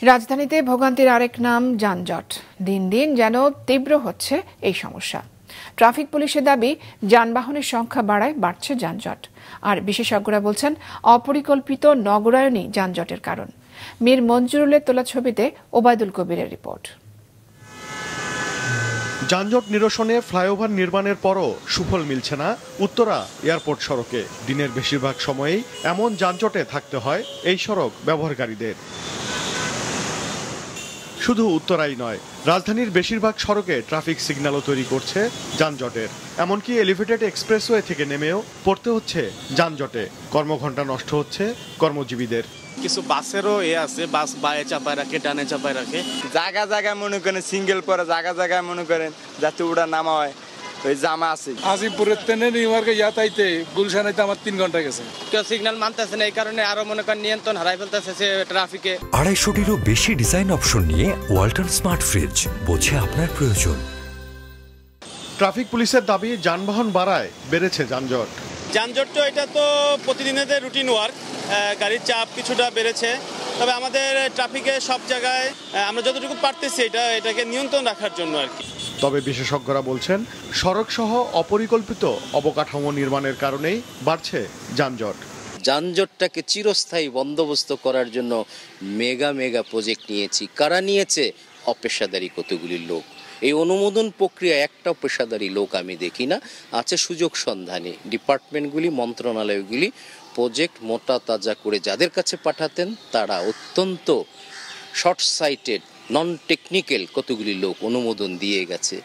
রাজধানীতে ভোগান্তির আরেক নাম যানজট। দিন দিন যেন তীব্র হচ্ছে এই সমস্যা। ট্রাফিক পুলিশের দাবি, যানবাহনের সংখ্যা বাড়ায় বাড়ছে যানজট। আর বিশেষজ্ঞরা বলছেন, অপরিকল্পিত নগরায়নই যানজটের কারণ। মীর মঞ্জুরুলের তোলা ছবিতে ওবায়দুল কবিরের রিপোর্ট। যানজট নিরসনে ফ্লাইওভার নির্মাণের পরও সুফল মিলছে না উত্তরা এয়ারপোর্ট সড়কে। দিনের বেশিরভাগ সময়েই এমন যানজটে থাকতে হয় এই সড়ক ব্যবহারকারীদের। শুধু উত্তরাই নয়, রাজধানীর বেশিরভাগ সড়কে ট্রাফিক সিগন্যালও তৈরি করছে যানজটের। এমনকি এলিভেটেড এক্সপ্রেসওয়ে থেকে নেমেও পড়তে হচ্ছে যানজটে। কর্মঘণ্টা নষ্ট হচ্ছে কর্মজীবীদের। কিছু বাসেরও আছে, বাস বায়ে চাপায় রাখে, ডানে চাপায় রাখে। জায়গা জায়গায় মনে করেন সিঙ্গেল পরে, জায়গা জায়গায় মনে করেন যাতে ওটা নামা হয় ওই জামা আছে। আজিমপুরের তেনে নিউইয়র্কে যাতাইতে গুলশানাইতে আমার 3 ঘন্টা গেছে। কেউ সিগন্যাল মানতেছে না, এই কারণে আরো মনে করেন নিয়ন্ত্রণ হারাই ফেলতেছে ট্রাফিকে। 250-টিরও বেশি ডিজাইন অপশন নিয়ে ওয়ালটন স্মার্ট ফ্রিজ, বোঝে আপনার প্রয়োজন। ট্রাফিক পুলিশের দাবি, যানবাহন বাড়ায় বেড়েছে যানজট। যানজট তো এটা তো প্রতিদিনের রুটিন ওয়ার্ক, গাড়ির চাপ কিছুটা বেড়েছে। তবে আমাদের ট্রাফিকে সব জায়গায় আমরা যতটুকু পারতেছি এটাকে নিয়ন্ত্রণ রাখার জন্য আর কি। তবে বিশেষজ্ঞরা বলছেন, সড়ক সহ অপরিকল্পিত অবকাঠামো নির্মাণের কারণেই বাড়ছে যানজট। যানজটটাকে চিরস্থায়ী বন্দোবস্ত করার জন্য মেগা প্রজেক্ট নিয়েছি। কারা নিয়েছে? অপেশাদারী কতগুলি লোক। এই অনুমোদন প্রক্রিয়া একটা পেশাদারী লোক আমি দেখি না। আছে সুযোগ সন্ধানী ডিপার্টমেন্টগুলি, মন্ত্রণালয়গুলি। প্রজেক্ট মোটা তাজা করে যাদের কাছে পাঠাতেন তারা অত্যন্ত শর্ট সাইটেড, নন টেকনিক্যাল কতগুলি লোক অনুমোদন দিয়ে গেছে।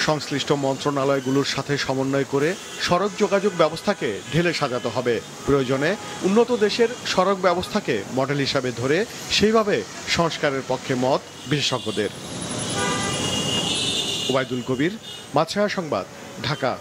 সংশ্লিষ্ট মন্ত্রণালয়গুলোর সাথে সমন্বয় করে সড়ক যোগাযোগ ব্যবস্থাকে ঢেলে সাজাতে হবে। প্রয়োজনে উন্নত দেশের সড়ক ব্যবস্থাকে মডেল হিসাবে ধরে সেইভাবে সংস্কারের পক্ষে মত বিশেষজ্ঞদের। ওবায়দুল কবির, মাছরাঙা সংবাদ, ঢাকা।